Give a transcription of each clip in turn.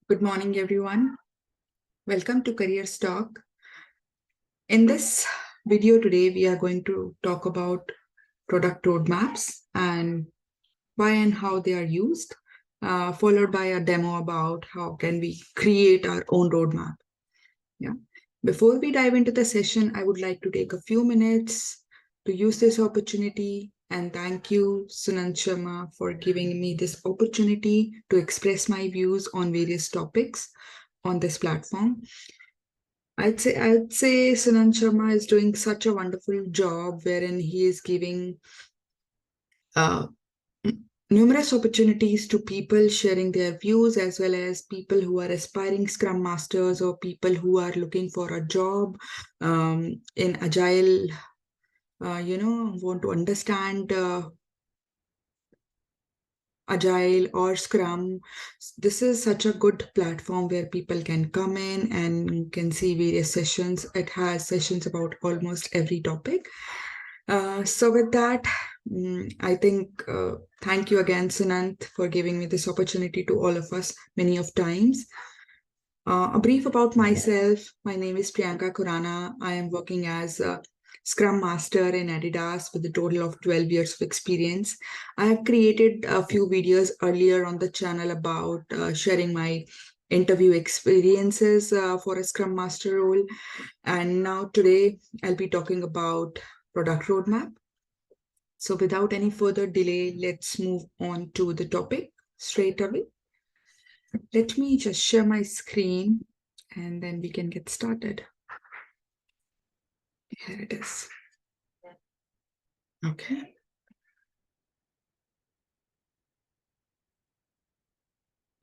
Good morning, everyone. Welcome to Career Talk. In this video today, we are going to talk about product roadmaps and why and how they are used, followed by a demo about how can we create our own roadmap. Yeah. Before we dive into the session, I would like to take a few minutes to use this opportunity and thank you, Sunand Sharma, for giving me this opportunity to express my views on various topics on this platform. I'd say Sunand Sharma is doing such a wonderful job wherein he is giving uh, numerous opportunities to people sharing their views, as well as people who are aspiring Scrum Masters or people who are looking for a job in Agile, want to understand Agile or Scrum. This is such a good platform where people can come in and can see various sessions. It has sessions about almost every topic. So with that, I think thank you again, Sunant, for giving me this opportunity to all of us many of times. A brief about myself. My name is Priyanka Kurana. I am working as a Scrum Master in Adidas with a total of 12 years of experience. I have created a few videos earlier on the channel about sharing my interview experiences for a Scrum Master role. And now today I'll be talking about product roadmap. So without any further delay, let's move on to the topic straight away. Let me just share my screen and then we can get started. Here it is. Okay.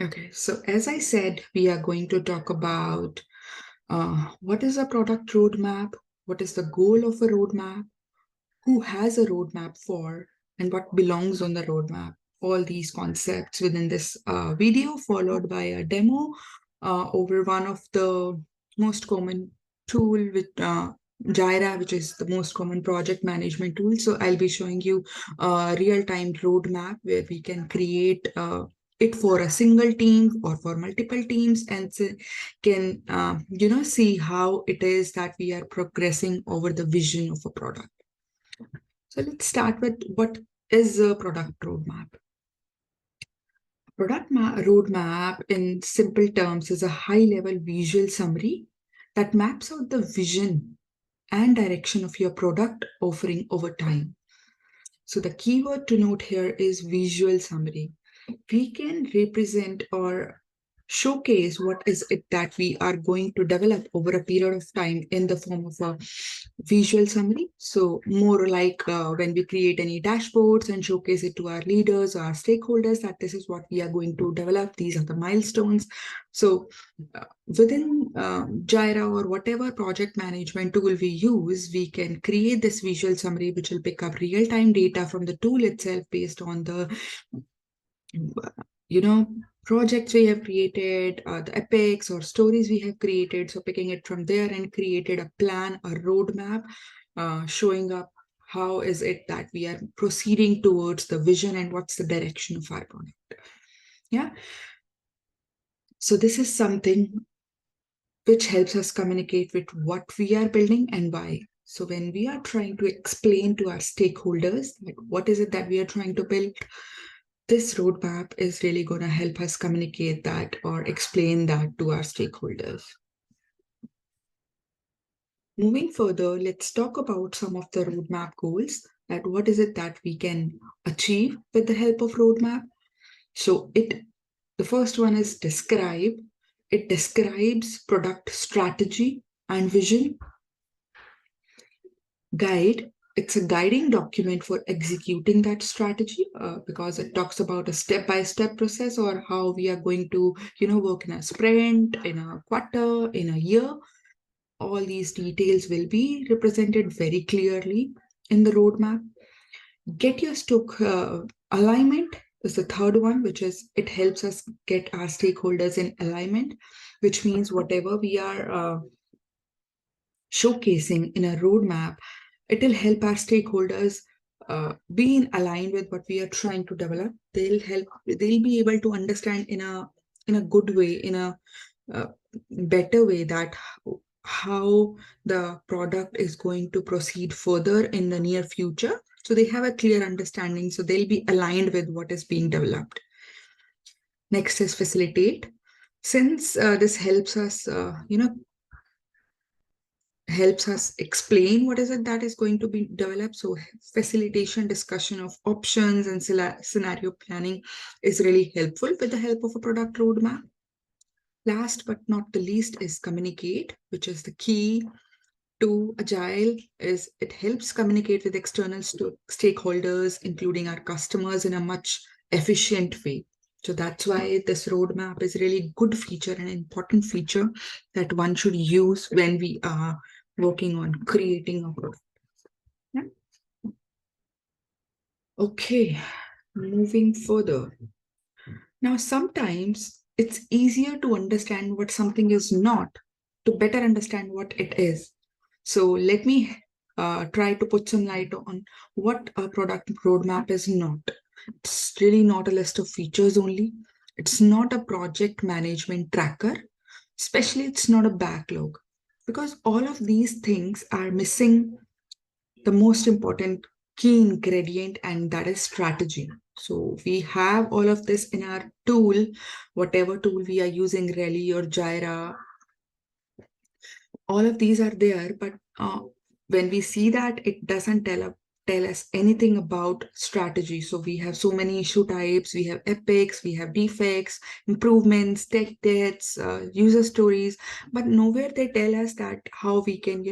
Okay, so as I said, we are going to talk about what is a product roadmap, what is the goal of a roadmap, who has a roadmap for, and what belongs on the roadmap. All these concepts within this video, followed by a demo over one of the most common tool with Jira, which is the most common project management tool. So I'll be showing you a real-time roadmap where we can create it for a single team or for multiple teams and can see how it is that we are progressing over the vision of a product. So let's start with what is a product roadmap. Roadmap, in simple terms, is a high-level visual summary that maps out the vision and direction of your product offering over time. So the keyword to note here is visual summary. We can represent or showcase what is it that we are going to develop over a period of time in the form of a visual summary. So more like when we create any dashboards and showcase it to our leaders or our stakeholders that this is what we are going to develop. These are the milestones. So within Jira or whatever project management tool we use, we can create this visual summary, which will pick up real-time data from the tool itself based on the projects we have created, the epics or stories we have created. So picking it from there and created a plan, a roadmap, showing up how is it that we are proceeding towards the vision and what's the direction of our product. Yeah. So this is something which helps us communicate with what we are building and why. So when we are trying to explain to our stakeholders, like what is it that we are trying to build, this roadmap is really going to help us communicate that or explain that to our stakeholders. Moving further, let's talk about some of the roadmap goals. That what is it that we can achieve with the help of roadmap? So the first one is describe. It describes product strategy and vision. Guide, it's a guiding document for executing that strategy because it talks about a step-by-step process or how we are going to, work in a sprint, in a quarter, in a year. All these details will be represented very clearly in the roadmap. Get your stock alignment is the third one, which is it helps us get our stakeholders in alignment, which means whatever we are showcasing in a roadmap, it will help our stakeholders be aligned with what we are trying to develop. They'll be able to understand in a in a good way, in a uh, better way, that how the product is going to proceed further in the near future. So they have a clear understanding, so they'll be aligned with what is being developed. Next is facilitate. Since this helps us, helps us explain what is it that is going to be developed. So facilitation, discussion of options and scenario planning is really helpful with the help of a product roadmap. Last but not the least is communicate, which is the key to agile. Is it helps communicate with external stakeholders, including our customers, in a much efficient way. So that's why this roadmap is really good feature and important feature that one should use when we are working on creating a product. Yeah. Okay, moving further. Now, sometimes it's easier to understand what something is not to better understand what it is. So let me try to put some light on what a product roadmap is not. It's really not a list of features only. It's not a project management tracker. Especially, it's not a backlog, because all of these things are missing the most important key ingredient, and that is strategy. So we have all of this in our tool, whatever tool we are using, Rally or Jira, all of these are there, but when we see that, it doesn't tell us anything about strategy. So we have so many issue types, we have epics, we have defects, improvements, tech deaths, user stories, but nowhere they tell us that how we can,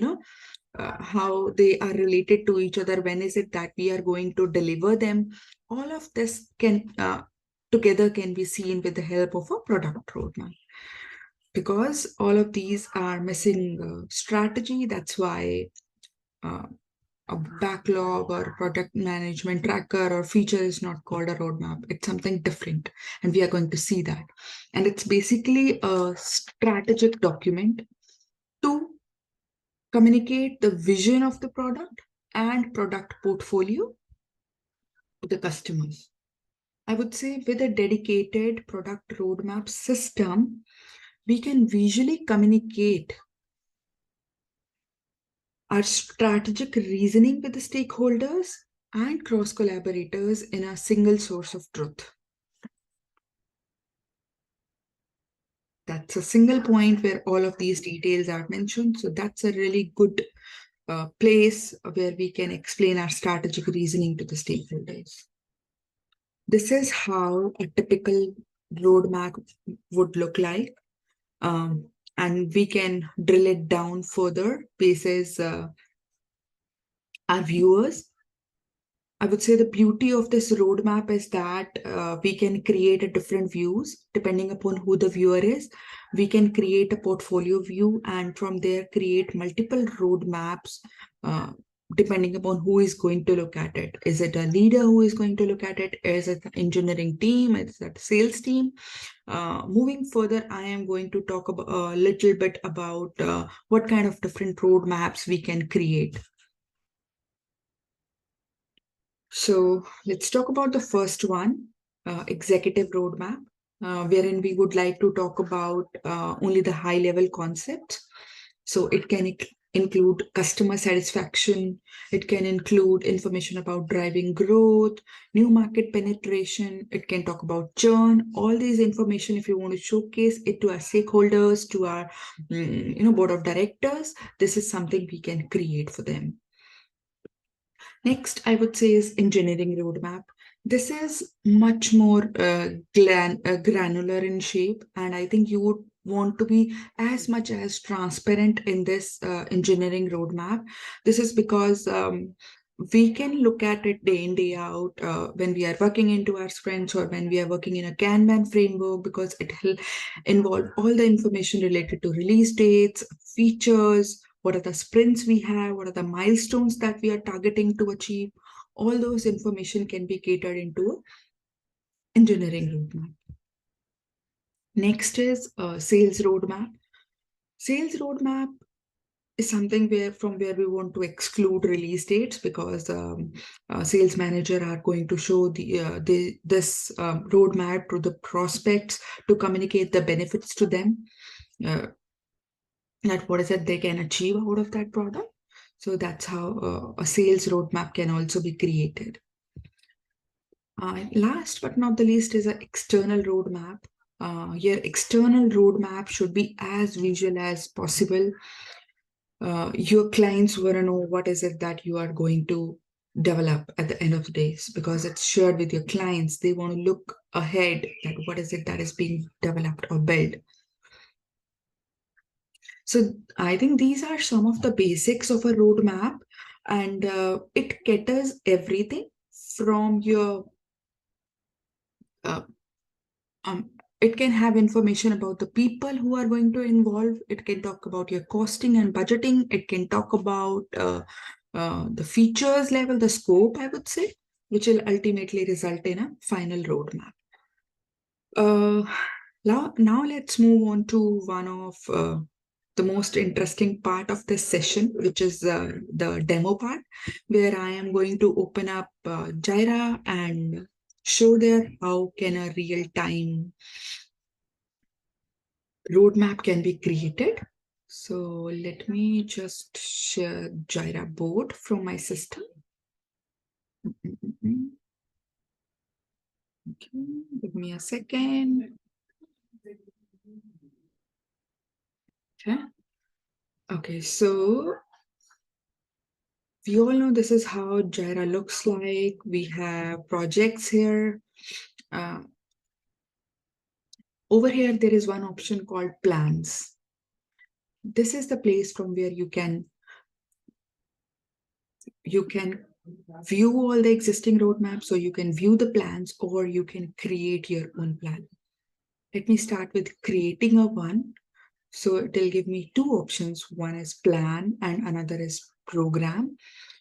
how they are related to each other, when is it that we are going to deliver them. All of this can together can be seen with the help of a product roadmap. Because all of these are missing strategy, that's why uh, a backlog or product management tracker or feature is not called a roadmap. It's something different, and we are going to see that. And it's basically a strategic document to communicate the vision of the product and product portfolio to the customers. I would say with a dedicated product roadmap system, we can visually communicate our strategic reasoning with the stakeholders and cross collaborators in a single source of truth. That's a single point where all of these details are mentioned. So that's a really good place where we can explain our strategic reasoning to the stakeholders. This is how a typical roadmap would look like. And we can drill it down further basis our viewers. I would say the beauty of this roadmap is that we can create a different views depending upon who the viewer is. We can create a portfolio view, and from there create multiple roadmaps uh, depending upon who is going to look at it. Is it a leader who is going to look at it? Is it the engineering team? Is it the sales team? Moving further, I am going to talk about a little bit about what kind of different roadmaps we can create. So let's talk about the first one, executive roadmap, wherein we would like to talk about only the high level concepts. So it can include customer satisfaction, it can include information about driving growth, new market penetration, it can talk about churn, all these information. If you want to showcase it to our stakeholders, to our board of directors, this is something we can create for them. Next, I would say is engineering roadmap. This is much more granular in shape, and I think you would want to be as much as transparent in this engineering roadmap. This is because we can look at it day in, day out when we are working into our sprints or when we are working in a Kanban framework, because it will involve all the information related to release dates, features, what are the sprints we have, what are the milestones that we are targeting to achieve. All those information can be catered into engineering roadmap. Next is sales roadmap. Sales roadmap is something where we want to exclude release dates, because sales manager are going to show this roadmap to the prospects to communicate the benefits to them, uh, that what is it they can achieve out of that product. So that's how a sales roadmap can also be created. Last but not the least is an external roadmap. Your external roadmap should be as visual as possible. Your clients want to know what is it that you are going to develop at the end of the day, because it's shared with your clients. They want to look ahead that what is it that is being developed or built. So I think these are some of the basics of a roadmap, and it caters everything from your uh, um, it can have information about the people who are going to involve. It can talk about your costing and budgeting. It can talk about the features level, the scope, I would say, which will ultimately result in a final roadmap. Uh, now let's move on to one of the most interesting part of this session, which is the demo part, where I am going to open up Jira and show there how can a real-time roadmap can be created. So let me just share Jira board from my system. Okay, give me a second. Okay. Okay, so we all know this is how Jira looks like. We have projects here. Uh, Over here, there is one option called plans. This is the place from where you can view all the existing roadmaps, so you can view the plans or you can create your own plan. Let me start with creating a one. So it will give me two options. One is plan and another is program.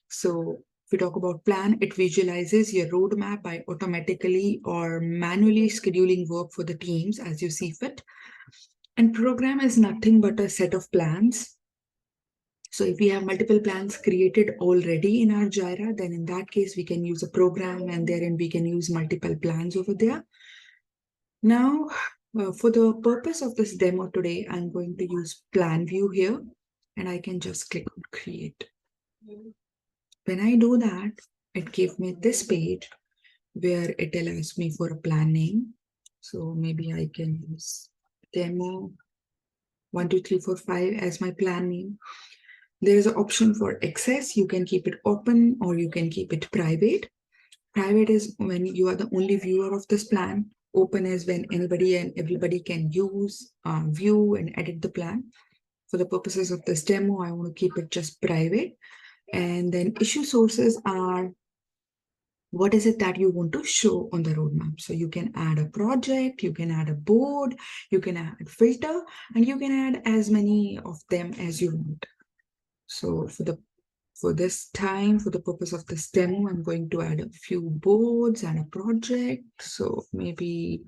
So if we talk about plan, it visualizes your roadmap by automatically or manually scheduling work for the teams as you see fit. And program is nothing but a set of plans. So if we have multiple plans created already in our Jira, then in that case, we can use a program, and therein we can use multiple plans over there. Now, for the purpose of this demo today, I'm going to use plan view here, and I can just click on create. When I do that, it gives me this page where it allows me for a plan name. So maybe I can use demo 12345 as my plan name. There is an option for access. You can keep it open or you can keep it private. Private is when you are the only viewer of this plan. Open is when anybody and everybody can use, view, and edit the plan. For the purposes of this demo, I want to keep it just private. And then issue sources are what is it that you want to show on the roadmap. So you can add a project, you can add a board, you can add filter, and you can add as many of them as you want. So for this time, for the purpose of this demo, I'm going to add a few boards and a project. So maybe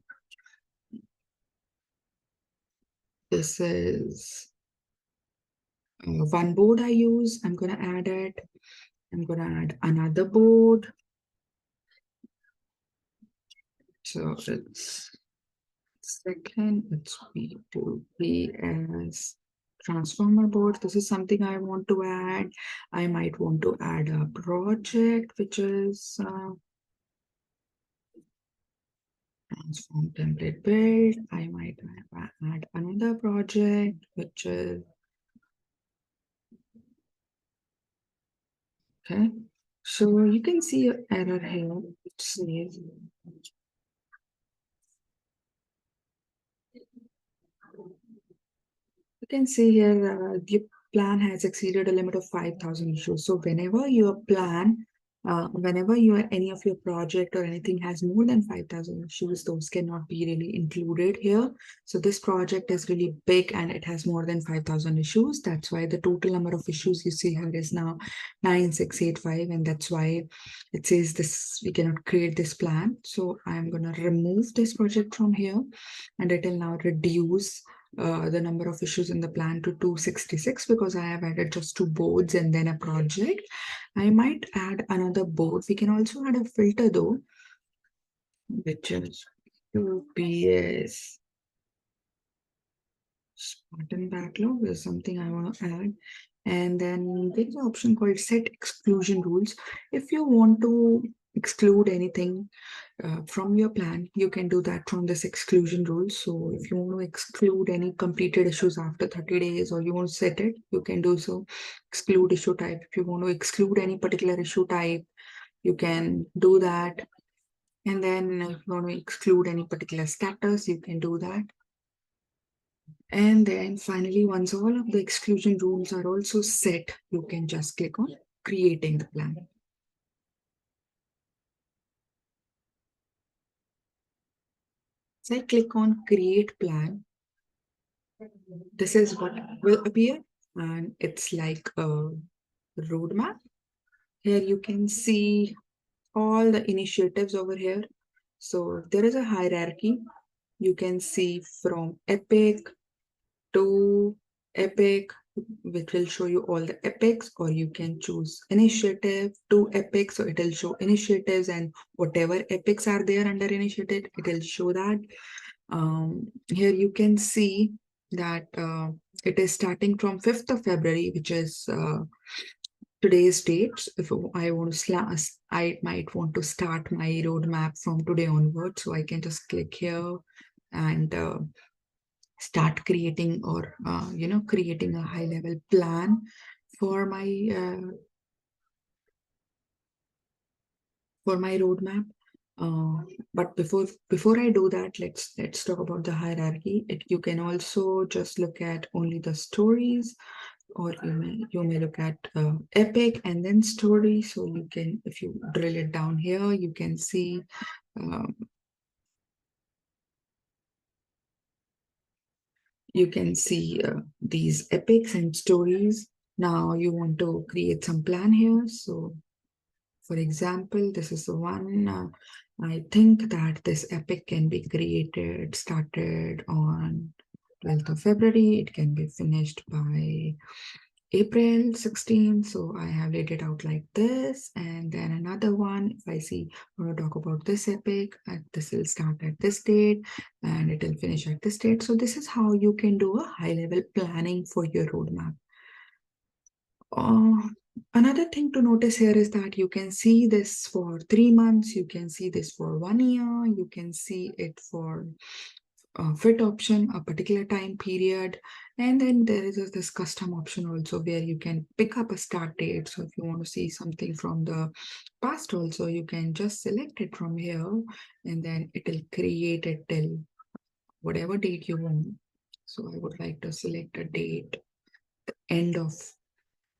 this is one board I use. I'm going to add it. I'm going to add another board. So it's second, it's B2B as transformer board. This is something I want to add. I might want to add a project, which is transform template build. I might add another project, which is okay. So you can see an error here, which says you can see here the plan has exceeded a limit of 5,000 issues. So whenever your plan, whenever any of your project or anything has more than 5,000 issues, those cannot be really included here. So this project is really big and it has more than 5,000 issues. That's why the total number of issues you see here is now 9685. And that's why it says this, we cannot create this plan. So I'm going to remove this project from here and it will now reduce the number of issues in the plan to 266 because I have added just two boards and then a project. I might add another board. We can also add a filter though, which is UPS Spartan backlog is something I want to add. And then there's an option called set exclusion rules. If you want to exclude anything from your plan, you can do that from this exclusion rule. So if you want to exclude any completed issues after 30 days or you want to set it, you can do so. Exclude issue type. If you want to exclude any particular issue type, you can do that. And then if you want to exclude any particular status, you can do that. And then finally, once all of the exclusion rules are also set, you can just click on creating the plan. So I click on create plan. This is what will appear, and it's like a roadmap. Here you can see all the initiatives over here. So there is a hierarchy. You can see from epic to epic, which will show you all the epics, or you can choose initiative to epic. So it will show initiatives and whatever epics are there under initiative, it will show that. Here you can see that it is starting from 5th of February, which is today's date. If I want to I might want to start my roadmap from today onward. So I can just click here and start creating or creating a high level plan for my uh, roadmap. But before I do that, let's talk about the hierarchy. You can also just look at only the stories, or you may look at epic and then story. So you can, if you drill it down here, you can see um, these epics and stories. Now you want to create some plan here. So for example, this is the one. I think that this epic can be created, started on 12th of February. It can be finished by April 16th. So I have laid it out like this. And then another one, if I see, I want to talk about this epic, this will start at this date and it will finish at this date. So this is how you can do a high level planning for your roadmap. Uh, Another thing to notice here is that you can see this for 3 months, you can see this for 1 year, you can see it for fit option, a particular time period, and then there is this custom option also where you can pick up a start date. So if you want to see something from the past also, you can just select it from here and then it will create it till whatever date you want. So I would like to select a date, end of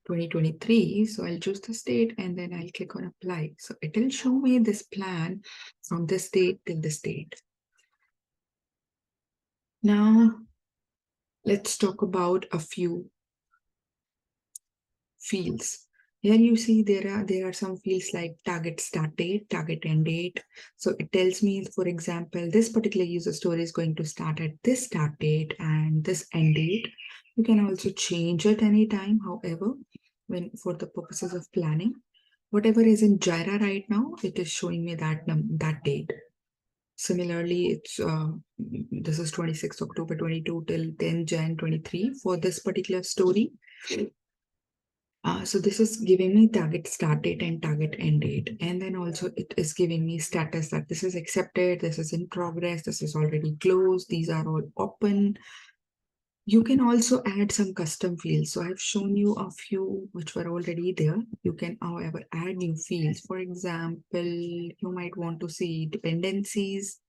2023. So I'll choose the state and then I'll click on apply. So it will show me this plan from this date till this date. Now, let's talk about a few fields. Here you see there are some fields like target start date, target end date. So it tells me, for example, this particular user story is going to start at this start date and this end date. You can also change it anytime, however, when for the purposes of planning. Whatever is in Jira right now, it is showing me that date. Similarly, it's this is 26 October 22 till 10 Jan 23 for this particular story. So this is giving me target start date and target end date. And then also it is giving me status that this is accepted, this is in progress, this is already closed, these are all open. You can also add some custom fields. So I've shown you a few which were already there. You can, however, add new fields. For example, you might want to see dependencies.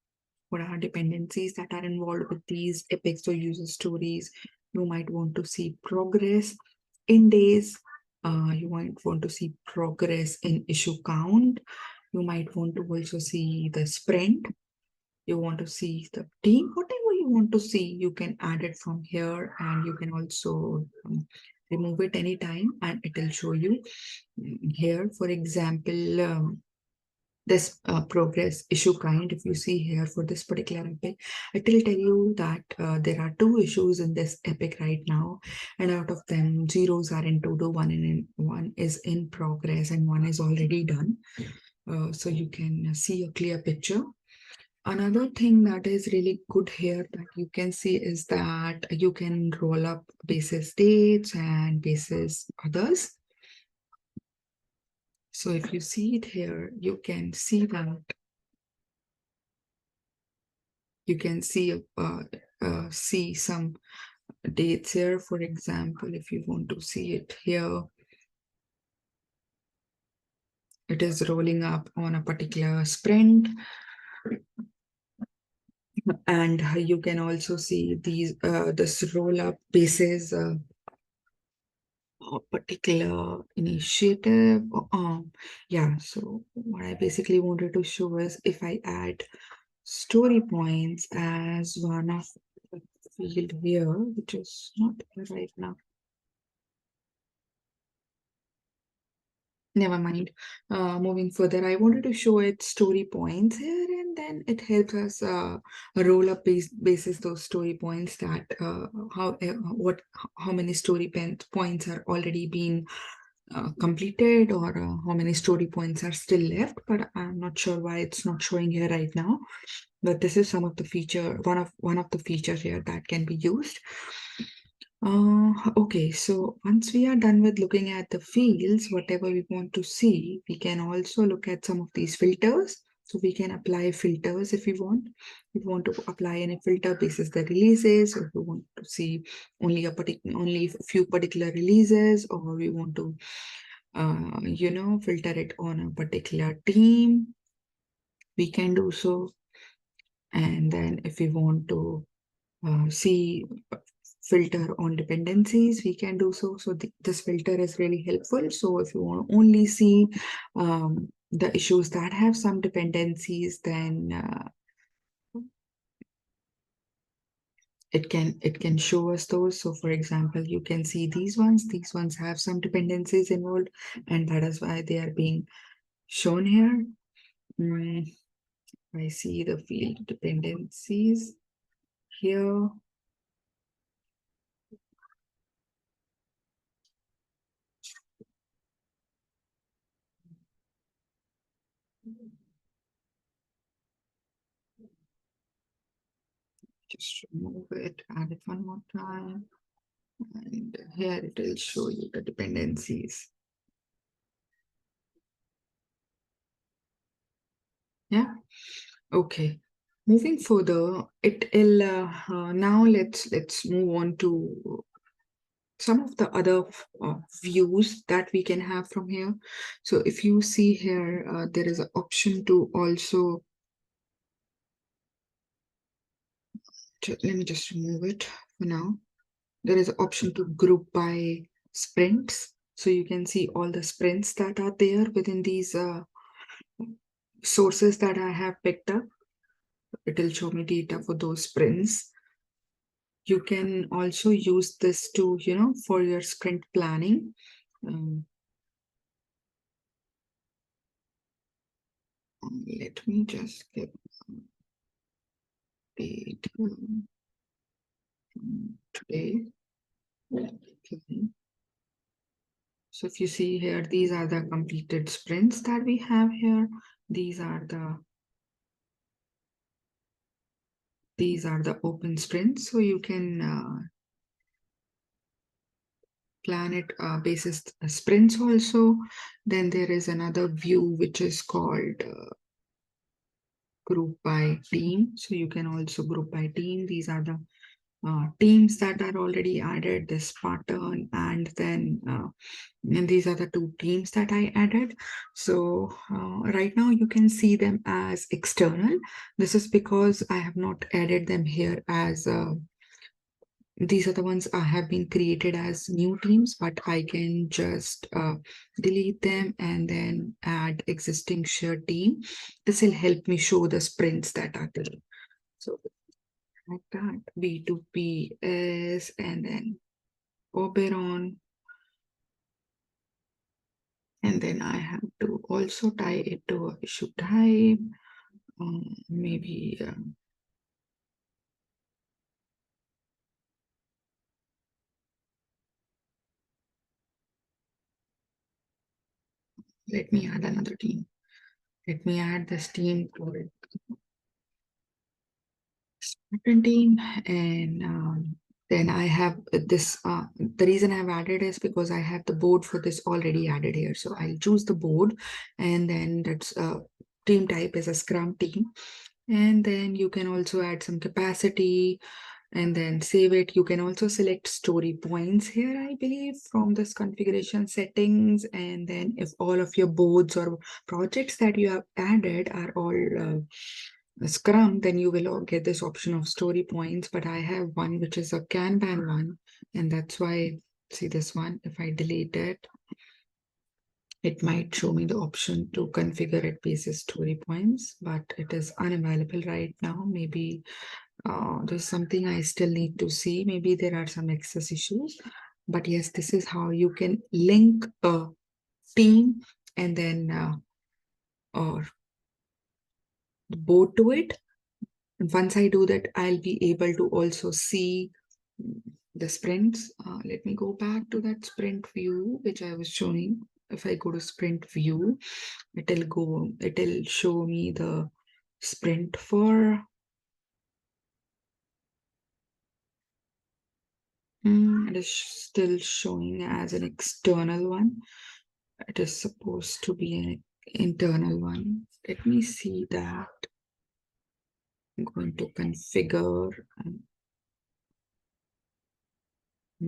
What are dependencies that are involved with these epics or user stories? You might want to see progress in days. You might want to see progress in issue count. You might want to also see the sprint. You want to see the team, whatever you want to see, you can add it from here and you can also remove it anytime and it will show you here. For example, this progress issue kind. If you see here for this particular epic, it will tell you that there are two issues in this epic right now, and out of them, zeros are in to-do, one is in progress, and one is already done. So you can see a clear picture. Another thing that is really good here that you can see is that you can roll up basis dates and basis others. So if you see it here, you can see that you can see some dates here. For example, if you want to see it here, it is rolling up on a particular sprint, and you can also see these this roll up basis a particular initiative. Yeah, so what I basically wanted to show is if I add story points as one of the field here, which is not here right now. Never mind. Moving further, I wanted to show it story points here, and then it helps us roll up basis those story points that how many points are already been completed, or how many story points are still left. But I'm not sure why it's not showing here right now. But this is some of the one of the features here that can be used. Okay, so once we are done with looking at the fields, whatever we want to see, we can also look at some of these filters. So we can apply filters if we want. If we want to apply any filter basis the releases, or if we want to see only a few particular releases, or we want to filter it on a particular team, we can do so. And then if we want to see filter on dependencies, we can do so. So this filter is really helpful. So if you want to only see the issues that have some dependencies, then it can show us those. So for example, you can see these ones have some dependencies involved, and that is why they are being shown here. I see the field dependencies here. Just remove it, add it one more time, and here it will show you the dependencies. Yeah. Okay. Moving further, it will now let's move on to some of the other views that we can have from here. So if you see here, there is an option to also, let me just remove it for now. There is an option to group by sprints. So you can see all the sprints that are there within these sources that I have picked up. It will show me data for those sprints. You can also use this to, for your sprint planning. Let me just get date today. Okay. So if you see here, these are the completed sprints that we have here. These are the open sprints. So you can plan it basis sprints also. Then there is another view which is called group by team. So you can also group by team. These are the teams that are already added, this pattern, and then and these are the two teams that I added. So right now you can see them as external. This is because I have not added them here as these are the ones I have been created as new teams, but I can just delete them and then add existing shared team. This will help me show the sprints that are there. So like that, B2PS, and then Oberon. And then I have to also tie it to a issue type. Maybe let me add another team. Let me add this team called Spartan team, and then I have this. The reason I've added is because I have the board for this already added here. So I'll choose the board, and then that's team type is a Scrum team, and then you can also add some capacity and then save it. You can also select story points here, I believe, from this configuration settings. And then if all of your boards or projects that you have added are all Scrum, then you will all get this option of story points. But I have one which is a Kanban one, and that's why, see this one, if I delete it, it might show me the option to configure it basis story points, but it is unavailable right now. Maybe there's something I still need to see. Maybe there are some access issues. But yes, this is how you can link a team and then or the board to it. And once I do that, I'll be able to also see the sprints. Let me go back to that sprint view, which I was showing. If I go to sprint view, it'll show me the sprint for it is still showing as an external one. It is supposed to be an internal one. Let me see that. I'm going to configure. I'm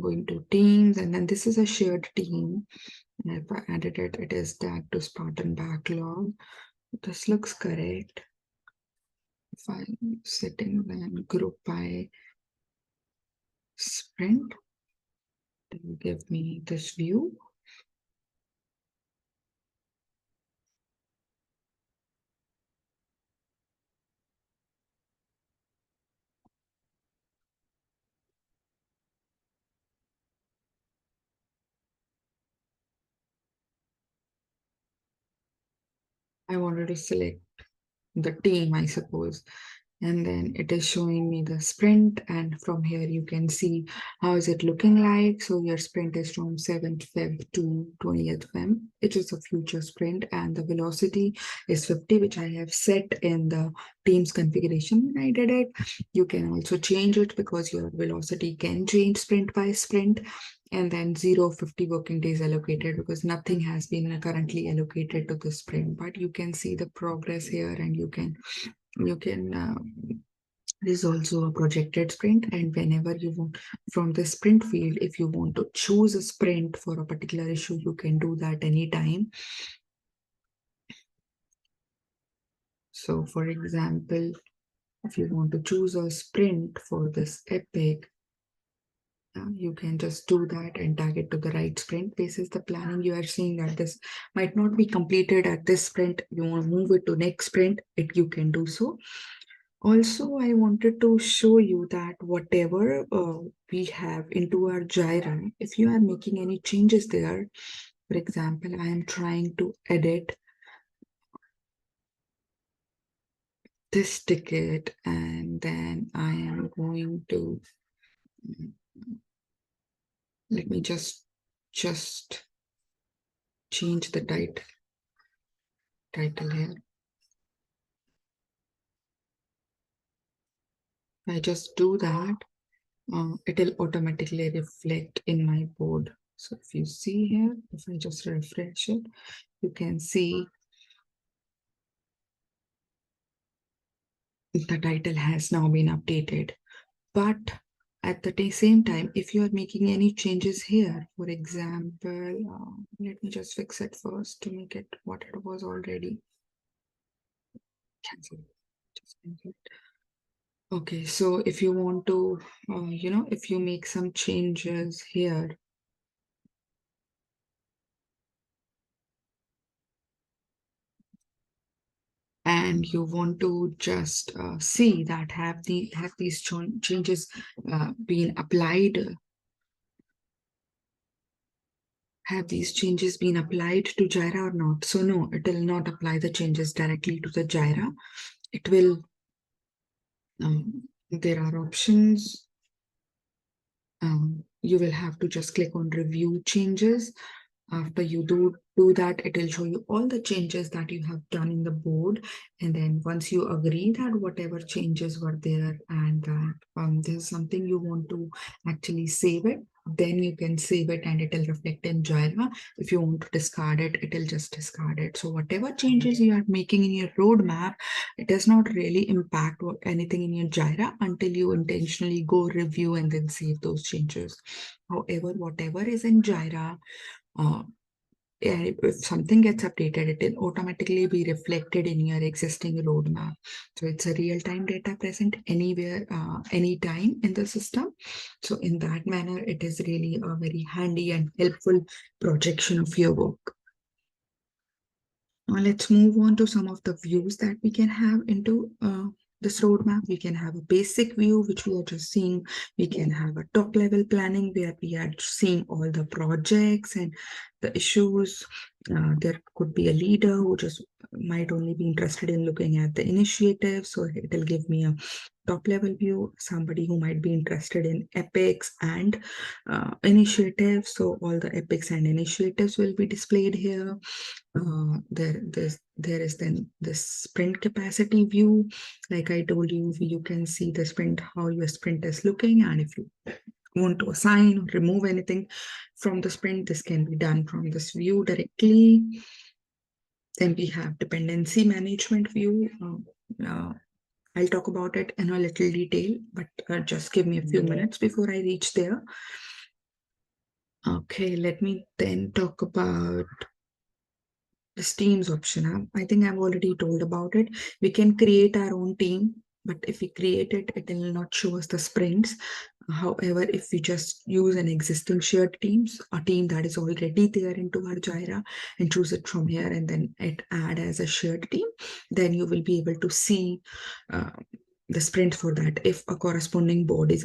going to teams, and then this is a shared team. And if I added it, it is tagged to Spartan backlog. This looks correct. If I'm setting then group by sprint, it will give me this view. I wanted to select the team, I suppose. And then it is showing me the sprint, and from here you can see how is it looking like. So your sprint is from 7th Feb to 20th Feb. It is a future sprint, and the velocity is 50, which I have set in the team's configuration when I did it. You can also change it because your velocity can change sprint by sprint. And then 0 50 working days allocated because nothing has been currently allocated to the sprint, but you can see the progress here, and you can this is also a projected sprint, and whenever you want from the sprint field, if you want to choose a sprint for a particular issue, you can do that anytime. So for example, if you want to choose a sprint for this epic, you can just do that and tag it to the right sprint basis the planning you are seeing that this might not be completed at this sprint. You want to move it to next sprint, you can do so. Also, I wanted to show you that whatever we have into our Jira, if you are making any changes there, for example, I am trying to edit this ticket, and then I am going to let me just change the title here. I just do that, it'll automatically reflect in my board. So if you see here, if I just refresh it, you can see the title has now been updated. But at the same time, if you are making any changes here, for example, let me just fix it first to make it what it was already. Cancel. Just cancel it. Okay, so if you want to, if you make some changes here, and you want to just see that have these changes been applied, have these changes been applied to Jira or not? So no, it will not apply the changes directly to the Jira. It will, there are options. You will have to just click on review changes. After you do that, it will show you all the changes that you have done in the board. And then once you agree that whatever changes were there and that there's something you want to actually save it, then you can save it and it will reflect in Jira. If you want to discard it, it will just discard it. So whatever changes you are making in your roadmap, it does not really impact anything in your Jira until you intentionally go review and then save those changes. However, whatever is in Jira, uh, if something gets updated, it will automatically be reflected in your existing roadmap. So it's a real-time data present anywhere, anytime in the system. So in that manner, it is really a very handy and helpful projection of your work. Now let's move on to some of the views that we can have into this roadmap. We can have a basic view, which we are just seeing. We can have a top level planning where we are seeing all the projects and the issues. There could be a leader who just might only be interested in looking at the initiative. So it will give me a top level view. Somebody who might be interested in epics and initiatives. So all the epics and initiatives will be displayed here. There is then the sprint capacity view. Like I told you, you can see the sprint, how your sprint is looking, and if you want to assign or remove anything from the sprint, this can be done from this view directly. Then we have dependency management view. I'll talk about it in a little detail, but just give me a few minutes before I reach there. Okay, let me then talk about this teams option. I think I've already told about it. We can create our own team, but if we create it, it will not show us the sprints. However, if we just use an existing shared teams, a team that is already there into our Jira and choose it from here and then it add as a shared team, then you will be able to see uh, the sprint for that if a corresponding board is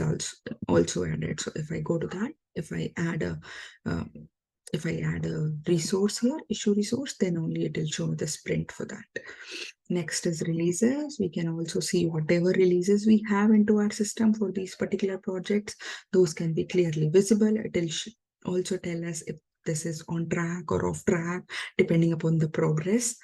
also added. So if I go to that, uh, if I add a resource here, issue resource, then only it will show the sprint for that. Next is releases. We can also see whatever releases we have into our system for these particular projects. Those can be clearly visible. It will also tell us if this is on track or off track, depending upon the progress.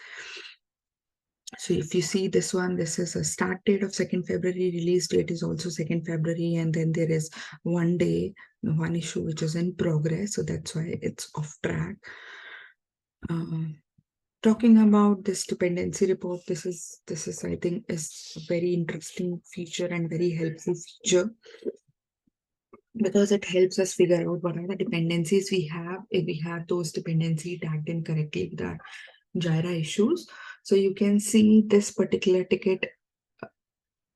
So if you see this one, this is a start date of 2nd February, release date is also 2nd February, and then there is one day, one issue which is in progress. So that's why it's off track. Talking about this dependency report, this is I think is a very interesting feature and very helpful feature because it helps us figure out what are the dependencies we have if we have those dependency tagged in correctly with our Jira issues. So you can see this particular ticket,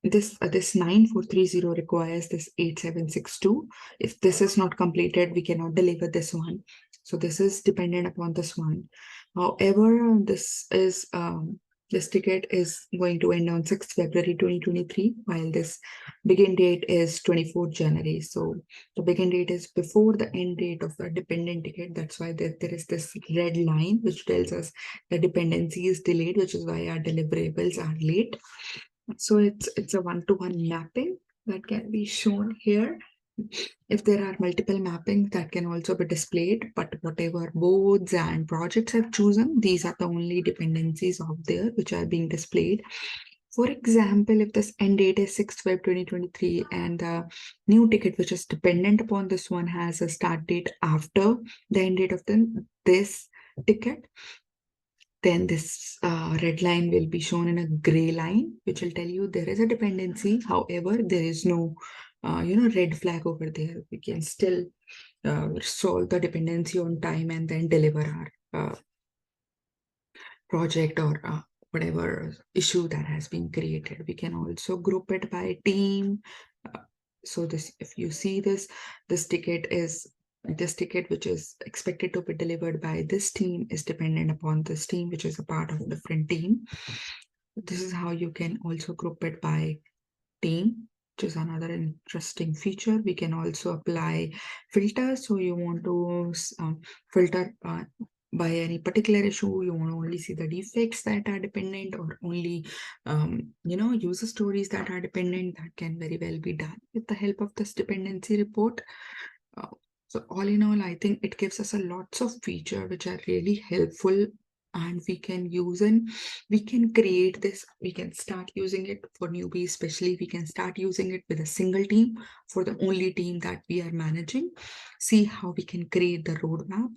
this 9430 requires this 8762. If this is not completed, we cannot deliver this one. So this is dependent upon this one. However, this ticket is going to end on 6th February 2023, while this begin date is 24th January. So the begin date is before the end date of the dependent ticket. That's why there is this red line which tells us the dependency is delayed, which is why our deliverables are late. So it's a one-to-one mapping that can be shown here. If there are multiple mappings that can also be displayed, but whatever boards and projects I've chosen, these are the only dependencies out there which are being displayed. For example, if this end date is 6th Feb 2023 and the new ticket which is dependent upon this one has a start date after the end date of this ticket, then this red line will be shown in a gray line, which will tell you there is a dependency. However, there is no, red flag over there. We can still solve the dependency on time and then deliver our project or whatever issue that has been created. We can also group it by team. So this, if you see this ticket which is expected to be delivered by this team is dependent upon this team, which is a part of a different team. This is how you can also group it by team. which is another interesting feature. We can also apply filters. So you want to filter by any particular issue. You want to only see the defects that are dependent, or only user stories that are dependent. That can very well be done with the help of this dependency report. Uh, so all in all, I think it gives us a lots of feature which are really helpful, and we can use, and we can create this. We can start using it for newbies, especially we can start using it with a single team, for the only team that we are managing. See how we can create the roadmap,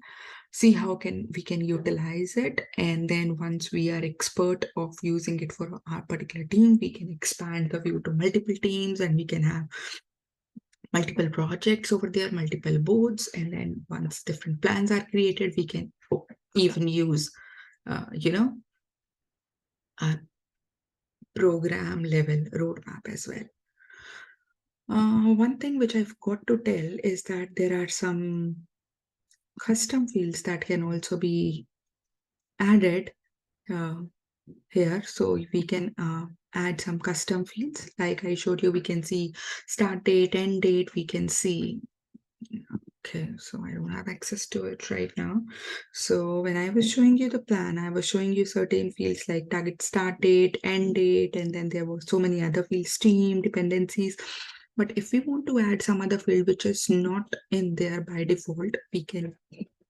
see how can we can utilize it, and then once we are expert of using it for our particular team, we can expand the view to multiple teams, and we can have multiple projects over there, multiple boards, and then once different plans are created, we can even use, you know, our program level roadmap as well. One thing which I've got to tell is that there are some custom fields that can also be added uh, here. So we can add some custom fields. Like I showed you, we can see start date, end date, we can see. Okay, so I don't have access to it right now. So when I was showing you the plan, I was showing you certain fields like target start date, end date, and then there were so many other fields, team, dependencies. But if we want to add some other field which is not in there by default, we can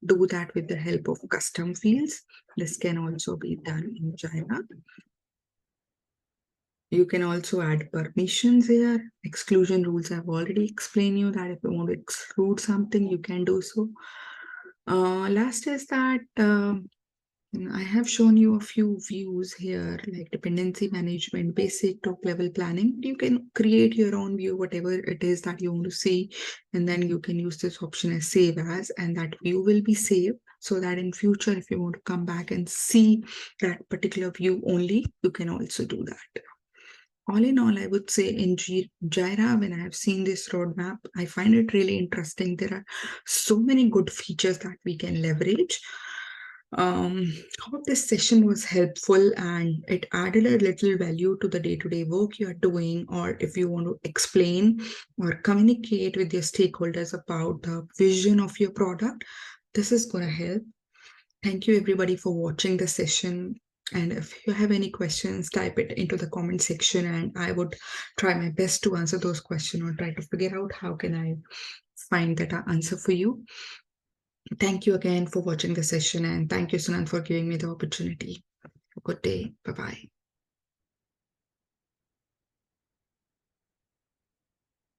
do that with the help of custom fields. This can also be done in Jira. You can also add permissions here. Exclusion rules, I've already explained you that if you want to exclude something, you can do so. Last is that I have shown you a few views here, like dependency management, basic top level planning. You can create your own view, whatever it is that you want to see, and then you can use this option as save as, and that view will be saved, so that in future, if you want to come back and see that particular view only, you can also do that. All in all, I would say in Jira, when I have seen this roadmap, I find it really interesting. There are so many good features that we can leverage. Hope this session was helpful and it added a little value to the day-to-day work you are doing, or if you want to explain or communicate with your stakeholders about the vision of your product, this is going to help. Thank you everybody for watching the session. And if you have any questions, type it into the comment section and I would try my best to answer those questions or try to figure out how can I find that answer for you. Thank you again for watching the session, and thank you, Sunan, for giving me the opportunity. Have a good day. Bye-bye.